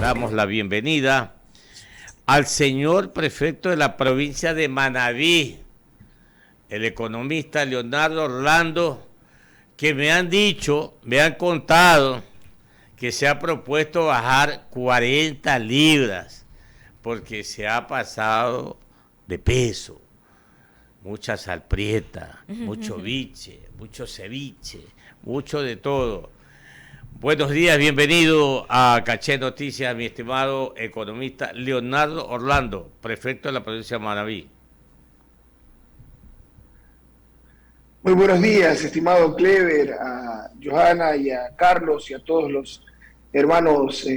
damos la bienvenida al señor prefecto de la provincia de Manabí, el economista Leonardo Orlando, que me han contado que se ha propuesto bajar 40 libras porque se ha pasado de peso. Mucha salprieta, mucho biche, mucho ceviche, mucho de todo. Buenos días, bienvenido a Caché Noticias, mi estimado economista Leonardo Orlando, prefecto de la provincia de Manabí. Muy buenos días, estimado Clever, a Johanna y a Carlos y a todos los hermanos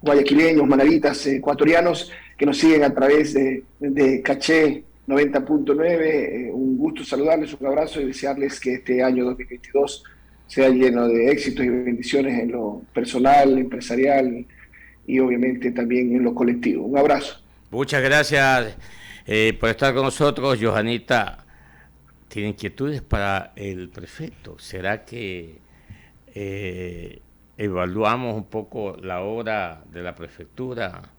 guayaquileños, manavitas, ecuatorianos que nos siguen a través de Caché 90.9. Un gusto saludarles, un abrazo y desearles que este año 2022 sea lleno de éxitos y bendiciones en lo personal, empresarial y obviamente también en lo colectivo. Un abrazo. Muchas gracias por estar con nosotros, Johanita. ¿Tiene inquietudes para el prefecto? ¿Será que evaluamos un poco la obra de la prefectura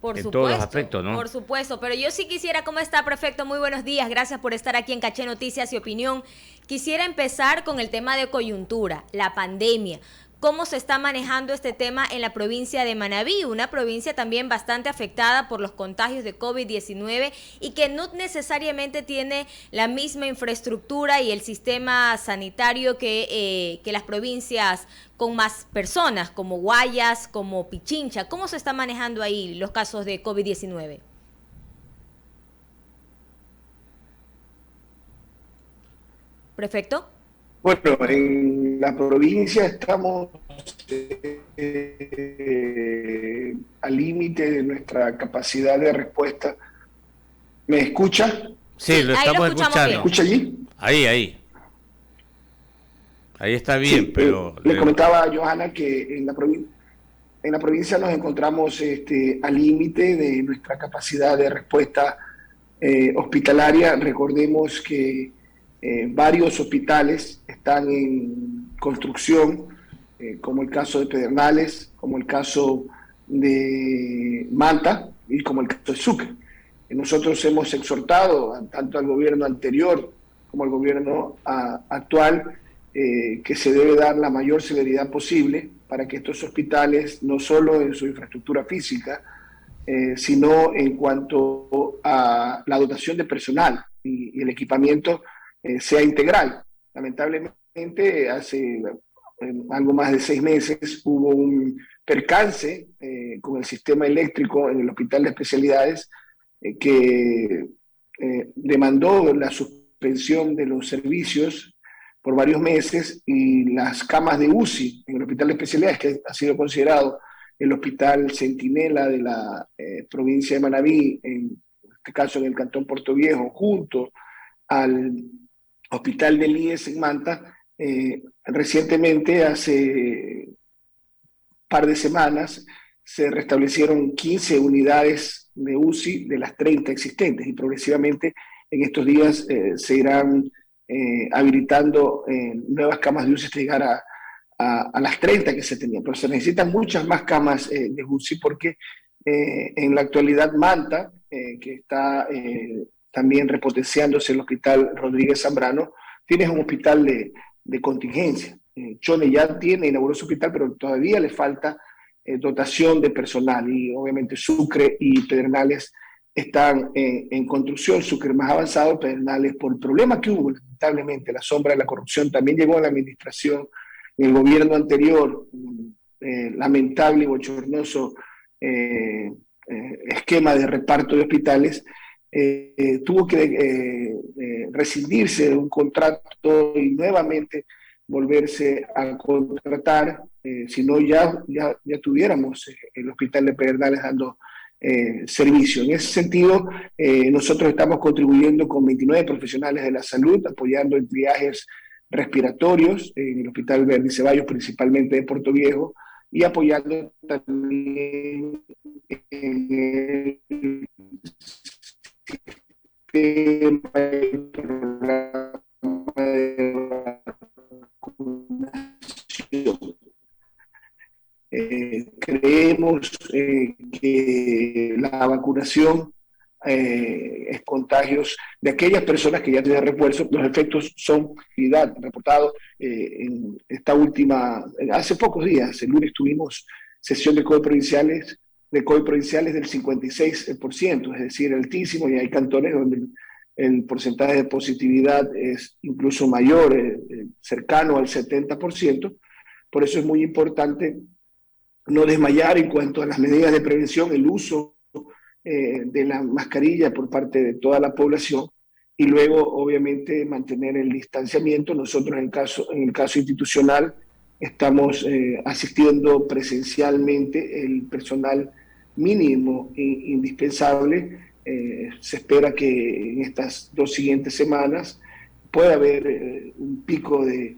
en todos los aspectos, ¿no? Por supuesto, pero yo sí quisiera, ¿cómo está, prefecto? Muy buenos días, gracias por estar aquí en Caché Noticias y Opinión. Quisiera empezar con el tema de coyuntura, la pandemia. ¿Cómo se está manejando este tema en la provincia de Manabí? Una provincia también bastante afectada por los contagios de COVID-19 y que no necesariamente tiene la misma infraestructura y el sistema sanitario que las provincias con más personas, como Guayas, como Pichincha. ¿Cómo se está manejando ahí los casos de COVID-19? ¿Prefecto? Bueno, en la provincia estamos al límite de nuestra capacidad de respuesta. ¿Me escucha? Sí, lo estamos escuchando. ¿Me escucha allí? Ahí. Ahí está bien, Sí, pero... le comentaba a Johanna que en la provincia nos encontramos al límite de nuestra capacidad de respuesta hospitalaria. Recordemos que varios hospitales están en construcción, como el caso de Pedernales, como el caso de Manta y como el caso de Sucre. Nosotros hemos exhortado tanto al gobierno anterior como al gobierno actual que se debe dar la mayor celeridad posible para que estos hospitales, no solo en su infraestructura física, sino en cuanto a la dotación de personal y el equipamiento, sea integral. Lamentablemente, hace algo más de 6 meses hubo un percance con el sistema eléctrico en el Hospital de Especialidades que demandó la suspensión de los servicios por varios meses y las camas de UCI en el Hospital de Especialidades, que ha sido considerado el hospital centinela de la provincia de Manabí, en este caso en el cantón Puerto Viejo, junto al Hospital del IES en Manta, recientemente, hace un par de semanas, se restablecieron 15 unidades de UCI de las 30 existentes y progresivamente en estos días se irán habilitando nuevas camas de UCI hasta llegar a las 30 que se tenían. Pero se necesitan muchas más camas de UCI porque en la actualidad Manta, que está también repotenciándose el Hospital Rodríguez Zambrano, tienes un hospital de contingencia. Chone ya inauguró su hospital, pero todavía le falta dotación de personal y obviamente Sucre y Pedernales están en construcción. Sucre más avanzado, Pedernales por el problema que hubo, lamentablemente, la sombra de la corrupción también llegó a la administración en el gobierno anterior, lamentable y bochornoso esquema de reparto de hospitales. Tuvo que rescindirse de un contrato y nuevamente volverse a contratar, si no ya tuviéramos el hospital de Pedernales dando servicio. En ese sentido, nosotros estamos contribuyendo con 29 profesionales de la salud, apoyando en triajes respiratorios en el Hospital Verdi Ceballos, principalmente de Puerto Viejo, y apoyando también en el sistema y programa de vacunación. Creemos que la vacunación es contagios de aquellas personas que ya tienen refuerzo. Los efectos son reportados en esta hace pocos días, el lunes tuvimos sesión de COVID provinciales del 56%, es decir, altísimo, y hay cantones donde el porcentaje de positividad es incluso mayor, cercano al 70%. Por eso es muy importante no desmayar en cuanto a las medidas de prevención, el uso de la mascarilla por parte de toda la población, y luego obviamente mantener el distanciamiento. Nosotros en el caso institucional estamos asistiendo presencialmente el personal mínimo e indispensable. Se espera que en estas 2 siguientes semanas pueda haber un pico de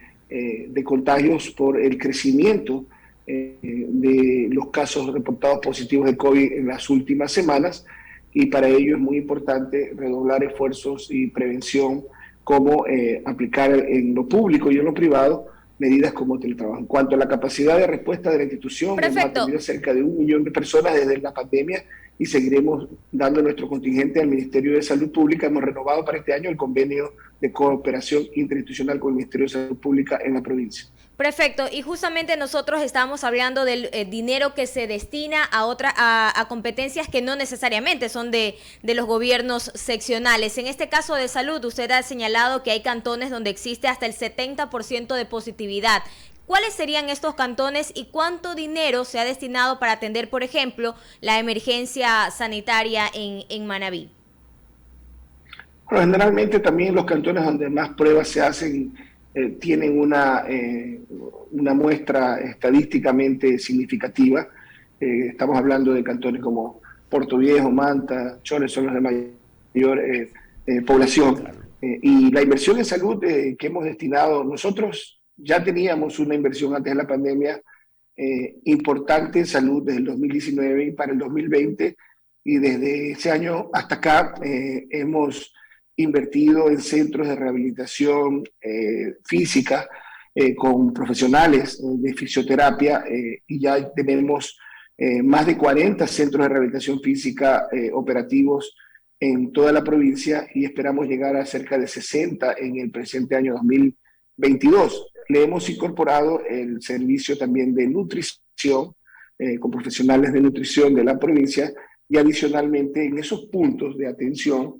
contagios por el crecimiento de los casos reportados positivos de COVID en las últimas semanas, y para ello es muy importante redoblar esfuerzos y prevención, como aplicar en lo público y en lo privado medidas como teletrabajo. En cuanto a la capacidad de respuesta de la institución, hemos atendido cerca de 1 millón de personas desde la pandemia y seguiremos dando nuestro contingente al Ministerio de Salud Pública. Hemos renovado para este año el convenio de cooperación interinstitucional con el Ministerio de Salud Pública en la provincia. Perfecto, y justamente nosotros estábamos hablando del dinero que se destina a competencias que no necesariamente son de los gobiernos seccionales. En este caso de salud, usted ha señalado que hay cantones donde existe hasta el 70% de positividad. ¿Cuáles serían estos cantones y cuánto dinero se ha destinado para atender, por ejemplo, la emergencia sanitaria en Manabí? Bueno, generalmente también los cantones donde más pruebas se hacen tienen una muestra estadísticamente significativa. Estamos hablando de cantones como Puerto Viejo, Manta, Chores, son los de mayor población. Y la inversión en salud que hemos destinado, nosotros ya teníamos una inversión antes de la pandemia importante en salud desde el 2019 y para el 2020, y desde ese año hasta acá hemos invertido en centros de rehabilitación física con profesionales de fisioterapia, y ya tenemos más de 40 centros de rehabilitación física operativos en toda la provincia, y esperamos llegar a cerca de 60 en el presente año 2022. Le hemos incorporado el servicio también de nutrición con profesionales de nutrición de la provincia, y adicionalmente en esos puntos de atención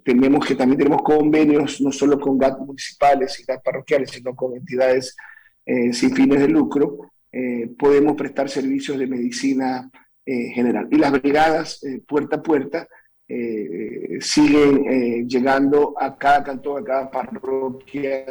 también tenemos convenios no solo con GAT municipales y GAT parroquiales, sino con entidades sin fines de lucro. Podemos prestar servicios de medicina general. Y las brigadas puerta a puerta siguen llegando a cada cantón, a cada parroquia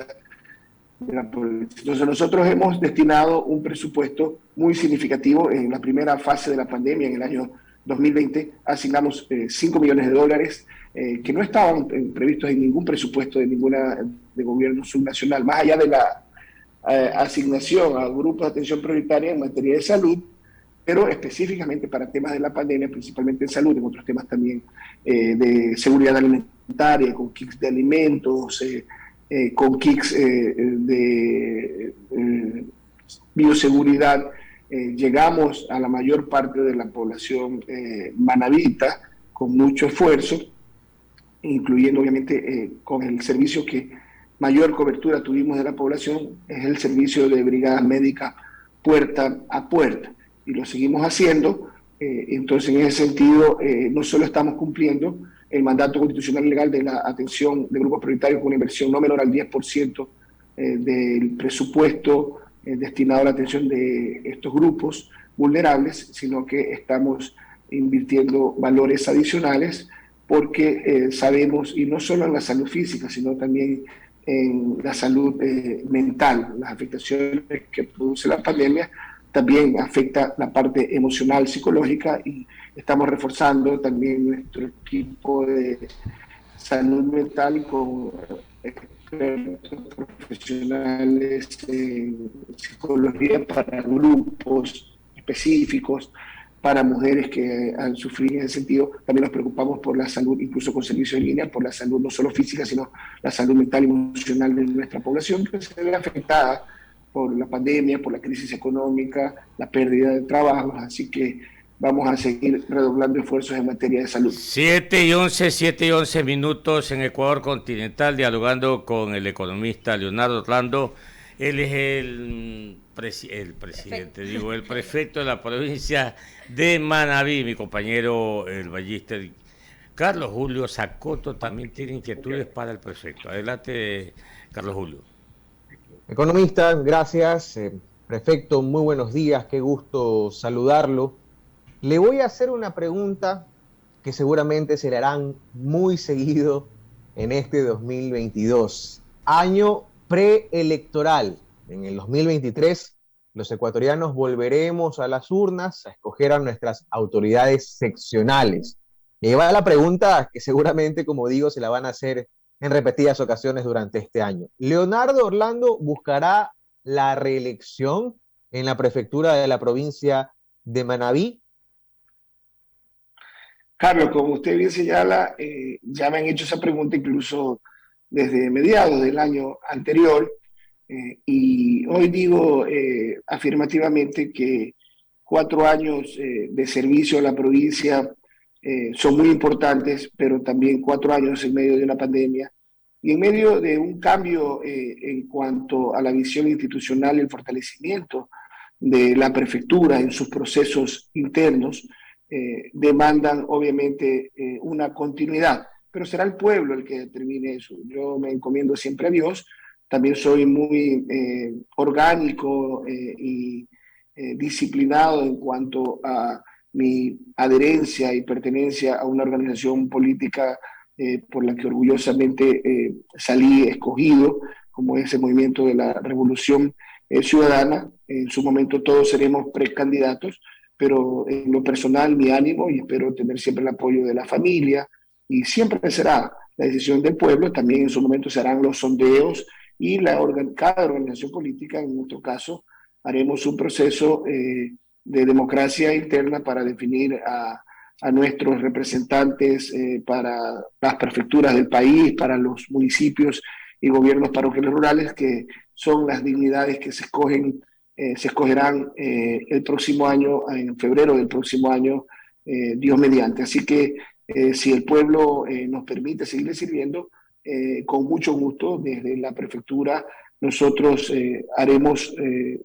de la provincia. Entonces nosotros hemos destinado un presupuesto muy significativo en la primera fase de la pandemia. En el año 2020 asignamos $5 millones que no estaban previstos en ningún presupuesto de gobierno subnacional, más allá de la asignación a grupos de atención prioritaria en materia de salud, pero específicamente para temas de la pandemia, principalmente en salud, en otros temas también de seguridad alimentaria, con kits de alimentos, con kits de bioseguridad. Llegamos a la mayor parte de la población manabita con mucho esfuerzo, incluyendo obviamente con el servicio que mayor cobertura tuvimos de la población, es el servicio de brigadas médicas puerta a puerta, y lo seguimos haciendo. Entonces, en ese sentido, no solo estamos cumpliendo el mandato constitucional legal de la atención de grupos prioritarios con una inversión no menor al 10% del presupuesto destinado a la atención de estos grupos vulnerables, sino que estamos invirtiendo valores adicionales, porque sabemos, y no solo en la salud física, sino también en la salud mental, las afectaciones que produce la pandemia también afecta la parte emocional, psicológica, y estamos reforzando también nuestro equipo de salud mental con expertos profesionales en psicología para grupos específicos, para mujeres que han sufrido en ese sentido. También nos preocupamos por la salud, incluso con servicios en línea, por la salud no solo física, sino la salud mental y emocional de nuestra población, que se ve afectada por la pandemia, por la crisis económica, la pérdida de trabajos, así que vamos a seguir redoblando esfuerzos en materia de salud. 7:11 minutos en Ecuador continental, dialogando con el economista Leonardo Orlando. Él es el prefecto de la provincia de Manabí, mi compañero el Ballester. Carlos Julio Zacoto también tiene inquietudes para el prefecto. Adelante, Carlos Julio. Economista, gracias. Prefecto, muy buenos días, qué gusto saludarlo. Le voy a hacer una pregunta que seguramente se le harán muy seguido en este 2022. Año preelectoral. En el 2023, los ecuatorianos volveremos a las urnas a escoger a nuestras autoridades seccionales. Y va la pregunta que seguramente, como digo, se la van a hacer en repetidas ocasiones durante este año. ¿Leonardo Orlando buscará la reelección en la prefectura de la provincia de Manabí? Carlos, como usted bien señala, ya me han hecho esa pregunta incluso desde mediados del año anterior, y hoy digo afirmativamente que 4 años de servicio a la provincia son muy importantes, pero también 4 años en medio de una pandemia y en medio de un cambio en cuanto a la visión institucional y el fortalecimiento de la prefectura en sus procesos internos, demandan obviamente una continuidad, pero será el pueblo el que determine eso. Yo me encomiendo siempre a Dios, también soy muy orgánico y disciplinado en cuanto a mi adherencia y pertenencia a una organización política por la que orgullosamente salí escogido, como es el movimiento de la Revolución Ciudadana. En su momento todos seremos precandidatos, pero en lo personal mi ánimo, y espero tener siempre el apoyo de la familia, y siempre será la decisión del pueblo. También en su momento se harán los sondeos y cada organización política, en nuestro caso, haremos un proceso de democracia interna para definir a nuestros representantes para las prefecturas del país, para los municipios y gobiernos parroquiales rurales, que son las dignidades que se escogerán el próximo año, en febrero del próximo año, Dios mediante. Así que si el pueblo nos permite seguirle sirviendo, con mucho gusto desde la prefectura nosotros haremos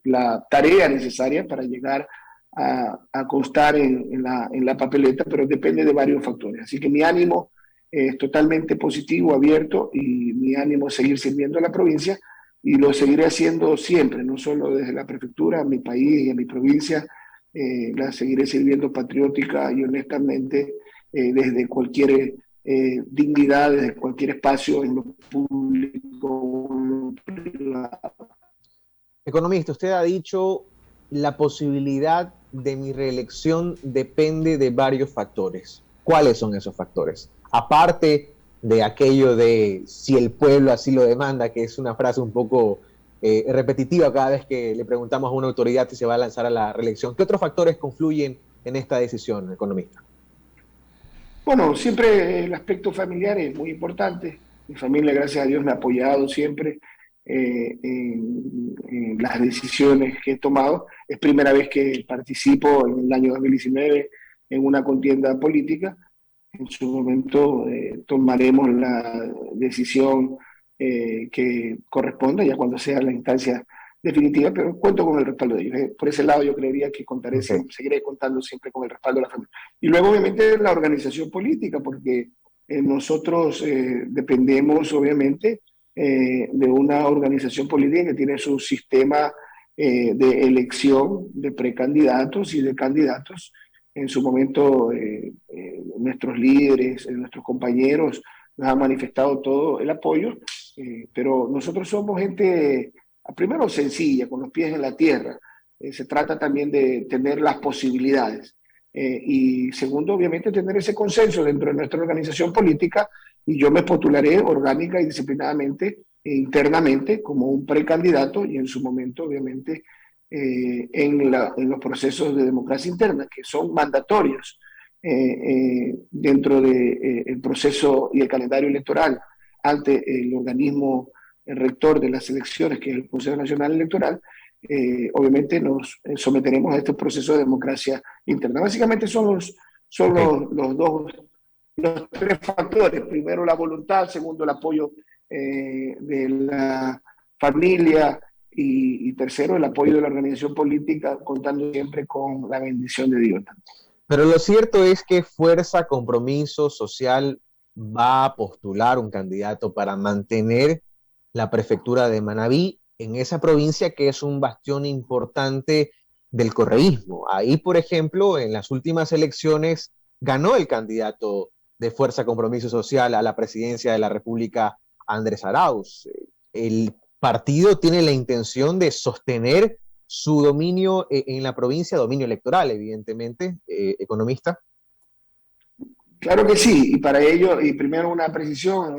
la tarea necesaria para llegar a constar en la papeleta, pero depende de varios factores. Así que mi ánimo es totalmente positivo, abierto, y mi ánimo es seguir sirviendo a la provincia, y lo seguiré haciendo siempre, no solo desde la prefectura, a mi país y a mi provincia. La seguiré sirviendo patriótica y honestamente desde cualquier dignidad, desde cualquier espacio, en lo público o en lo privado. Economista, usted ha dicho la posibilidad de mi reelección depende de varios factores. ¿Cuáles son esos factores? Aparte de aquello de si el pueblo así lo demanda, que es una frase un poco repetitiva cada vez que le preguntamos a una autoridad si se va a lanzar a la reelección. ¿Qué otros factores confluyen en esta decisión, economista? Bueno, siempre el aspecto familiar es muy importante. Mi familia, gracias a Dios, me ha apoyado siempre en las decisiones que he tomado. Es primera vez que participo en el año 2019 en una contienda política. En su momento tomaremos la decisión que corresponda, ya cuando sea la instancia definitiva, pero cuento con el respaldo de ellos. Por ese lado yo creería que contaré siempre, seguiré contando siempre con el respaldo de la familia. Y luego obviamente la organización política, porque nosotros dependemos obviamente de una organización política que tiene su sistema de elección de precandidatos y de candidatos. En su momento nuestros líderes, nuestros compañeros nos han manifestado todo el apoyo, pero nosotros somos gente, primero, sencilla, con los pies en la tierra. Se trata también de tener las posibilidades. Y segundo, obviamente, tener ese consenso dentro de nuestra organización política, y yo me postularé orgánica y disciplinadamente internamente como un precandidato, y en su momento, obviamente, en los procesos de democracia interna, que son mandatorios dentro del proceso y el calendario electoral ante el organismo rector de las elecciones, que es el Consejo Nacional Electoral. obviamente nos someteremos a estos procesos de democracia interna. Básicamente los tres factores. Primero, la voluntad. Segundo, el apoyo de la familia. Y tercero, el apoyo de la organización política, contando siempre con la bendición de Dios. Pero lo cierto es que Fuerza Compromiso Social va a postular un candidato para mantener la prefectura de Manabí en esa provincia que es un bastión importante del correísmo. Ahí, por ejemplo, en las últimas elecciones ganó el candidato de Fuerza Compromiso Social a la presidencia de la República, Andrés Arauz. El partido tiene la intención de sostener su dominio en la provincia, dominio electoral, evidentemente, economista. Claro que sí, y para ello, y primero una precisión,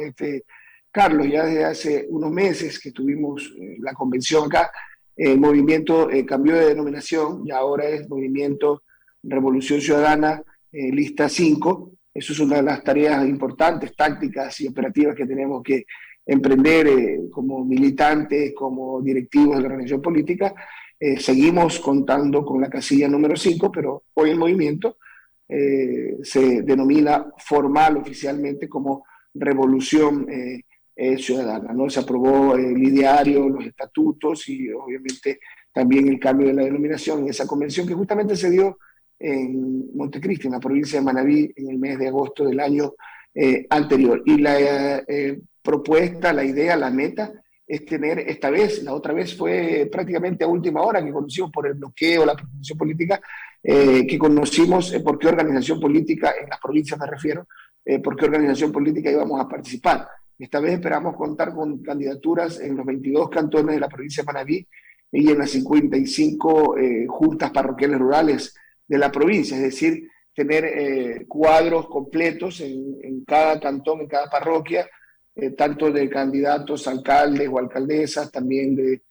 Carlos, ya desde hace unos meses que tuvimos la convención acá, el movimiento cambió de denominación y ahora es Movimiento Revolución Ciudadana, lista 5. Eso es una de las tareas importantes, tácticas y operativas que tenemos que emprender como militantes, como directivos de la organización política. Seguimos contando con la casilla número 5, pero hoy el movimiento se denomina formal, oficialmente, como Revolución Ciudadana, ¿no? Se aprobó el ideario, los estatutos y obviamente también el cambio de la denominación en esa convención que justamente se dio en Montecristi, en la provincia de Manabí, en el mes de agosto del año anterior. Y la propuesta, la idea, la meta es tener esta vez, la otra vez fue prácticamente a última hora que conocimos por el bloqueo, la proposición política, que conocimos por qué organización política, en las provincias me refiero, por qué organización política íbamos a participar. Esta vez esperamos contar con candidaturas en los 22 cantones de la provincia de Manabí y en las 55 juntas parroquiales rurales de la provincia, es decir, tener cuadros completos en cada cantón, en cada parroquia, tanto de candidatos, alcaldes o alcaldesas, también de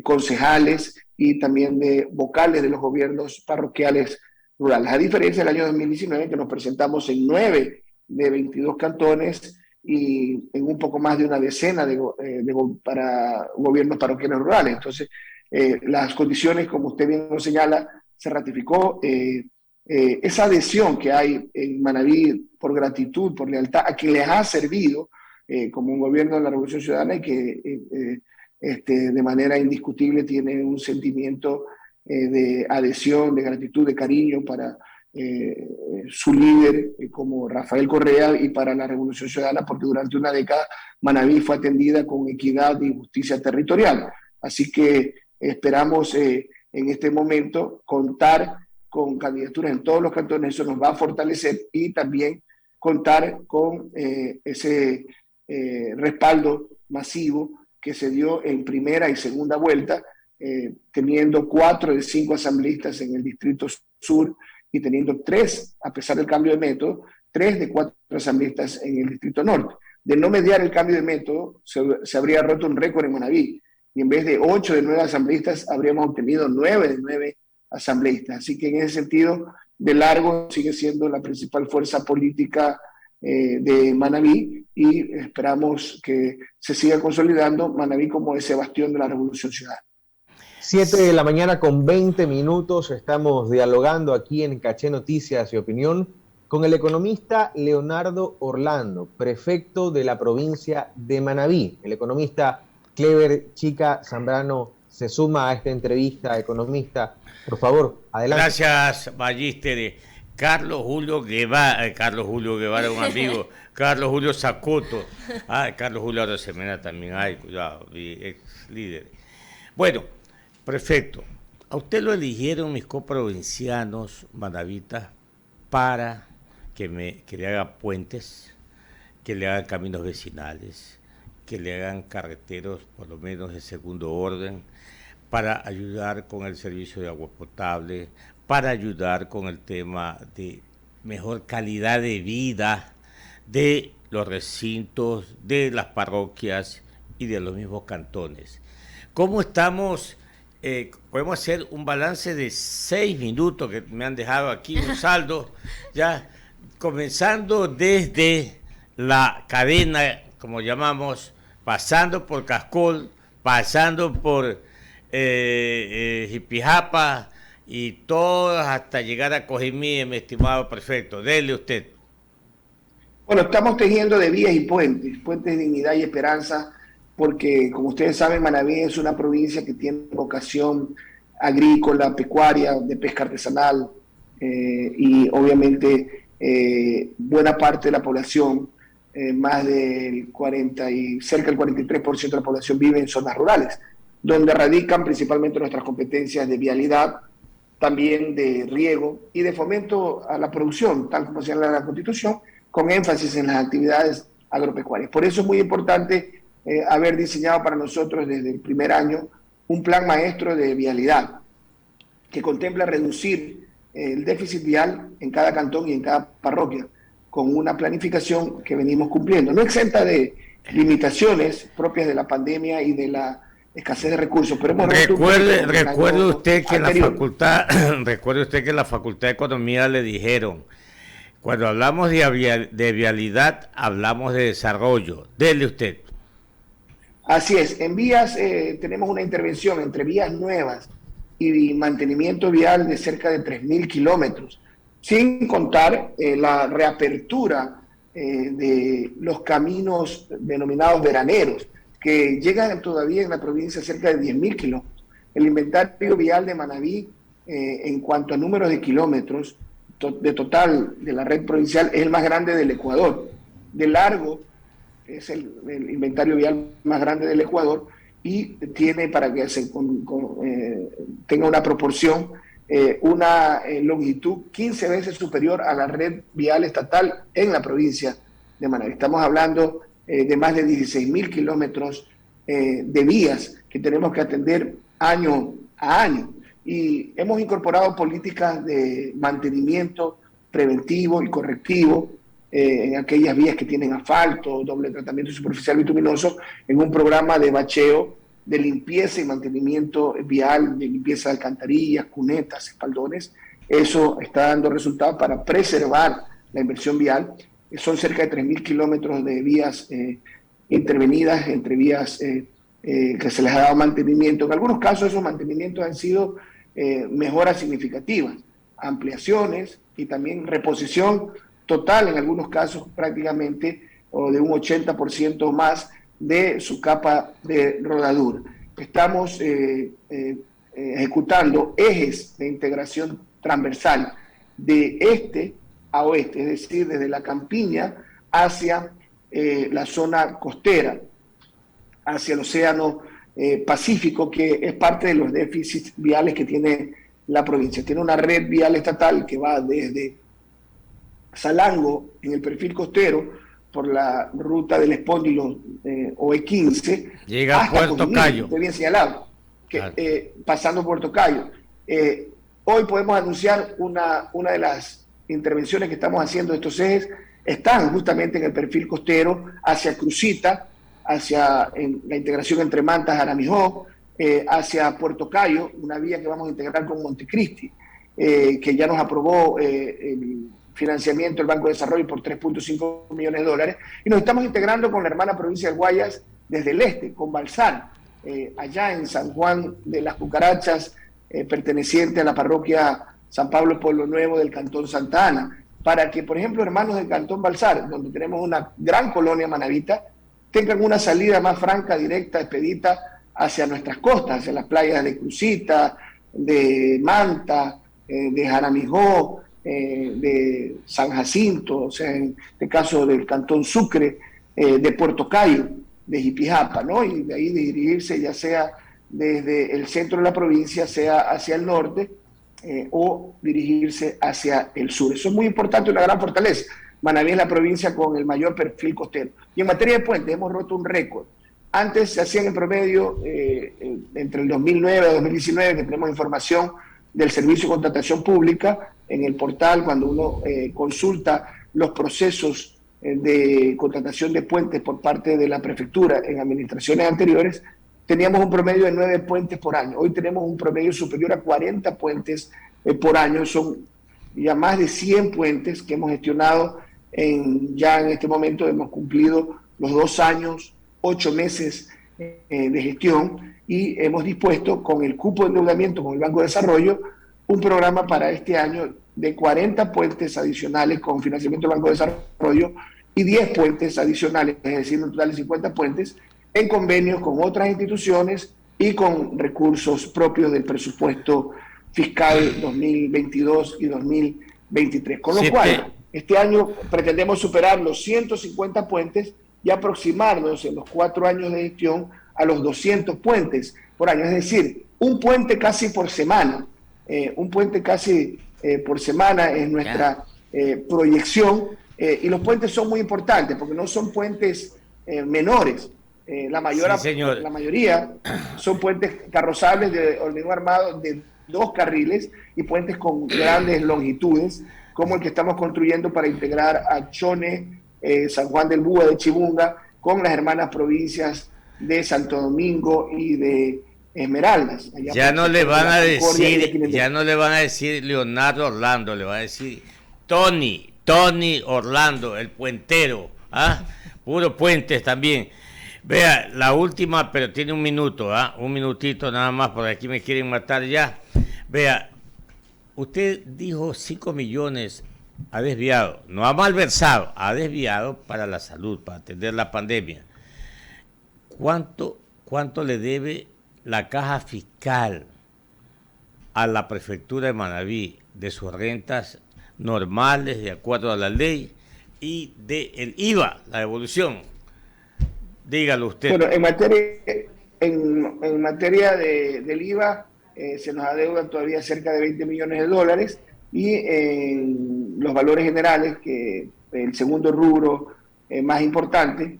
concejales y también de vocales de los gobiernos parroquiales rurales. A diferencia del año 2019, que nos presentamos en 9 de 22 cantones y en un poco más de una decena para gobiernos parroquiales rurales. Entonces, las condiciones, como usted bien lo señala, se ratificó esa adhesión que hay en Manabí por gratitud, por lealtad a quien les ha servido como un gobierno de la Revolución Ciudadana y que de manera indiscutible tiene un sentimiento de adhesión, de gratitud, de cariño para su líder como Rafael Correa y para la Revolución Ciudadana, porque durante una década Manabí fue atendida con equidad y justicia territorial. Así que esperamos en este momento contar con candidaturas en todos los cantones, eso nos va a fortalecer y también contar con ese respaldo masivo que se dio en primera y segunda vuelta, teniendo 4 de 5 asambleístas en el Distrito Sur y teniendo 3, a pesar del cambio de método, 3 de 4 asambleístas en el Distrito Norte. De no mediar el cambio de método, se habría roto un récord en Manabí, y en vez de 8 de 9 asambleístas, habríamos obtenido 9 de 9 asambleístas. Así que en ese sentido, de largo, sigue siendo la principal fuerza política de Manabí y esperamos que se siga consolidando Manabí como ese bastión de la Revolución Ciudadana. 7 de la mañana con 20 minutos, estamos dialogando aquí en Caché Noticias y Opinión con el economista Leonardo Orlando, prefecto de la provincia de Manabí. El economista Clever Chica Zambrano se suma a esta entrevista. Economista, por favor, adelante. Gracias, Magíster. Carlos Julio Guevara, un amigo, Carlos Julio Zacoto, Carlos Julio Arosemena también, cuidado, ex líder. Bueno, prefecto, a usted lo eligieron mis coprovincianos manavitas para que le haga puentes, que le hagan caminos vecinales, que le hagan carreteros por lo menos de segundo orden, para ayudar con el servicio de agua potable, para ayudar con el tema de mejor calidad de vida de los recintos, de las parroquias y de los mismos cantones. ¿Cómo estamos? Podemos hacer un balance de 6 minutos que me han dejado aquí, un saldo, ya comenzando desde la cadena, como llamamos, pasando por Cascol, pasando por Jipijapa y todas hasta llegar a Cojimí, mi estimado prefecto. Dele usted. Bueno, estamos tejiendo de vías y puentes, puentes de dignidad y esperanza, porque como ustedes saben, Manabí es una provincia que tiene vocación agrícola, pecuaria, de pesca artesanal, y obviamente buena parte de la población, más del 40 y cerca del 43% de la población vive en zonas rurales, donde radican principalmente nuestras competencias de vialidad, también de riego y de fomento a la producción, tal como señala la Constitución, con énfasis en las actividades agropecuarias. Por eso es muy importante haber diseñado para nosotros desde el primer año un plan maestro de vialidad que contempla reducir el déficit vial en cada cantón y en cada parroquia con una planificación que venimos cumpliendo, no exenta de limitaciones propias de la pandemia y de la escasez de recursos. Pero recuerde usted que en la Facultad de Economía le dijeron: cuando hablamos de vialidad, hablamos de desarrollo. Dele usted. Así es. En vías tenemos una intervención entre vías nuevas y mantenimiento vial de cerca de 3.000 kilómetros, sin contar la reapertura de los caminos denominados veraneros, que llegan todavía en la provincia cerca de 10.000 kilómetros. El inventario vial de Manabí, en cuanto a números de kilómetros, de total de la red provincial, es el más grande del Ecuador. De largo es el inventario vial más grande del Ecuador y tiene, para que tenga una proporción, una longitud 15 veces superior a la red vial estatal en la provincia de Manabí. Estamos hablando de más de 16.000 kilómetros de vías que tenemos que atender año a año. Y hemos incorporado políticas de mantenimiento preventivo y correctivo en aquellas vías que tienen asfalto, doble tratamiento superficial bituminoso, en un programa de bacheo, de limpieza y mantenimiento vial, de limpieza de alcantarillas, cunetas, espaldones. Eso está dando resultados para preservar la inversión vial. Son cerca de 3.000 kilómetros de vías intervenidas, entre vías que se les ha dado mantenimiento. En algunos casos esos mantenimientos han sido mejoras significativas, ampliaciones y también reposición total, en algunos casos prácticamente, o de un 80% más de su capa de rodadura. Estamos ejecutando ejes de integración transversal de este a oeste, es decir, desde la campiña hacia la zona costera, hacia el océano Pacífico, que es parte de los déficits viales que tiene la provincia. Tiene una red vial estatal que va desde Salango, en el perfil costero, por la ruta del Espóndilo OE15, llega a Puerto Cojimí, Cayo. Estoy bien señalado, que, pasando Puerto Cayo. Hoy podemos anunciar una de las intervenciones que estamos haciendo de estos ejes, están justamente en el perfil costero, hacia Crucita, hacia la integración entre Manta y Jaramijó, hacia Puerto Cayo, una vía que vamos a integrar con Montecristi, que ya nos aprobó el financiamiento del Banco de Desarrollo por $3.5 millones, y nos estamos integrando con la hermana provincia de Guayas desde el este, con Balsar, allá en San Juan de las Cucarachas, perteneciente a la parroquia San Pablo Pueblo Nuevo del Cantón Santa Ana, para que, por ejemplo, hermanos del Cantón Balsar, donde tenemos una gran colonia manabita, tengan una salida más franca, directa, expedita hacia nuestras costas, hacia las playas de Crucita, de Manta, de Jaramijó, de San Jacinto, o sea, en este caso del Cantón Sucre, de Puerto Cayo, de Jipijapa, ¿no? Y de ahí dirigirse ya sea desde el centro de la provincia, sea hacia el norte, o dirigirse hacia el sur. Eso es muy importante, una gran fortaleza. Manabí es la provincia con el mayor perfil costero. Y en materia de puentes hemos roto un récord. Antes se hacían en promedio, entre el 2009 y 2019, que tenemos información del Servicio de Contratación Pública en el portal, cuando uno consulta los procesos de contratación de puentes por parte de la prefectura en administraciones anteriores, teníamos un promedio de 9 puentes por año. Hoy tenemos un promedio superior a 40 puentes por año. Son ya más de 100 puentes que hemos gestionado. Ya en este momento hemos cumplido los 2 años, 8 meses de gestión, y hemos dispuesto con el cupo de endeudamiento con el Banco de Desarrollo un programa para este año de 40 puentes adicionales con financiamiento del Banco de Desarrollo y 10 puentes adicionales, es decir, un total de 50 puentes, en convenios con otras instituciones y con recursos propios del presupuesto fiscal 2022 y 2023. Con lo cual, este año pretendemos superar los 150 puentes y aproximarnos en los 4 años de gestión a los 200 puentes por año, es decir, un puente casi por semana. Un puente casi por semana es nuestra proyección, y los puentes son muy importantes porque no son puentes menores. La mayoría son puentes carrozables de hormigón armado de 2 carriles y puentes con grandes longitudes, como el que estamos construyendo para integrar a Chone, San Juan del Búa, de Chibunga, con las hermanas provincias de Santo Domingo y de Esmeraldas. Ya no le van a decir Leonardo Orlando, le va a decir Tony Orlando, el puentero, puro puentes también. Vea, la última, pero tiene un minuto, un minutito nada más, porque aquí me quieren matar ya. Vea, usted dijo 5 millones ha desviado, no ha malversado, ha desviado para la salud, para atender la pandemia. ¿Cuánto le debe la caja fiscal a la prefectura de Manabí de sus rentas normales de acuerdo a la ley y del IVA, la devolución? Dígalo usted. Bueno, en materia del IVA se nos adeudan todavía cerca de 20 millones de dólares, y en los valores generales, que el segundo rubro más importante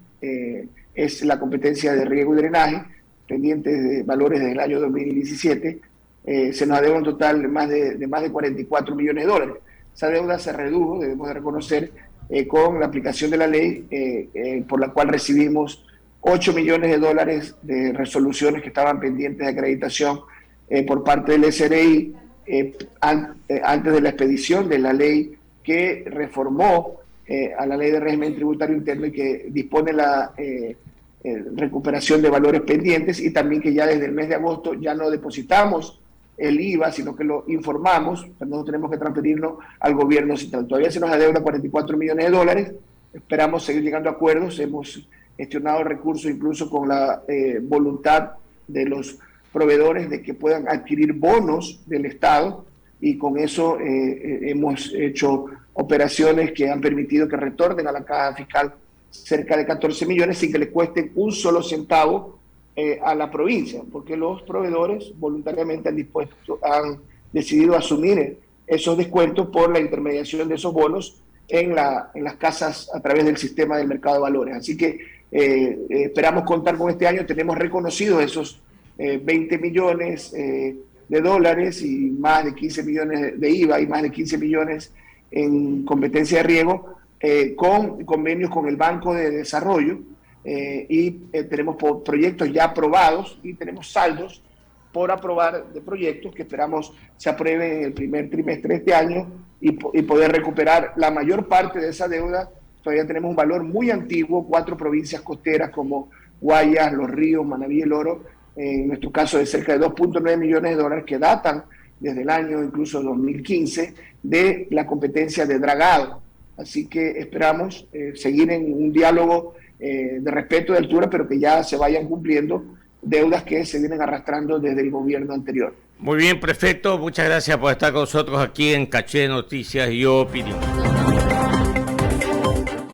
es la competencia de riego y drenaje, pendientes de valores del año 2017, se nos adeuda un total de más de 44 millones de dólares. Esa deuda se redujo, debemos de reconocer, con la aplicación de la ley, por la cual recibimos 8 millones de dólares de resoluciones que estaban pendientes de acreditación por parte del SRI antes de la expedición de la ley que reformó a la ley de régimen tributario interno y que dispone la recuperación de valores pendientes, y también que ya desde el mes de agosto ya no depositamos el IVA, sino que lo informamos, no tenemos que transferirlo al gobierno central. Todavía se nos adeuda 44 millones de dólares, esperamos seguir llegando a acuerdos, hemos gestionado recursos incluso con la voluntad de los proveedores de que puedan adquirir bonos del Estado, y con eso hemos hecho operaciones que han permitido que retornen a la caja fiscal cerca de 14 millones sin que le cuesten un solo centavo a la provincia, porque los proveedores voluntariamente han decidido asumir esos descuentos por la intermediación de esos bonos en las casas a través del sistema del mercado de valores. Así que esperamos contar con este año, tenemos reconocidos esos 20 millones de dólares y más de 15 millones de IVA y más de 15 millones en competencia de riego, con convenios con el Banco de Desarrollo, y tenemos proyectos ya aprobados y tenemos saldos por aprobar de proyectos que esperamos se aprueben en el primer trimestre de este año y poder recuperar la mayor parte de esa deuda. Todavía tenemos un valor muy antiguo, 4 provincias costeras como Guayas, Los Ríos, Manabí y El Oro, en nuestro caso de cerca de 2.9 millones de dólares que datan desde el año incluso 2015 de la competencia de dragado. Así que esperamos seguir en un diálogo de respeto, de altura, pero que ya se vayan cumpliendo deudas que se vienen arrastrando desde el gobierno anterior. Muy bien, prefecto, muchas gracias por estar con nosotros aquí en Caché Noticias y Opinión.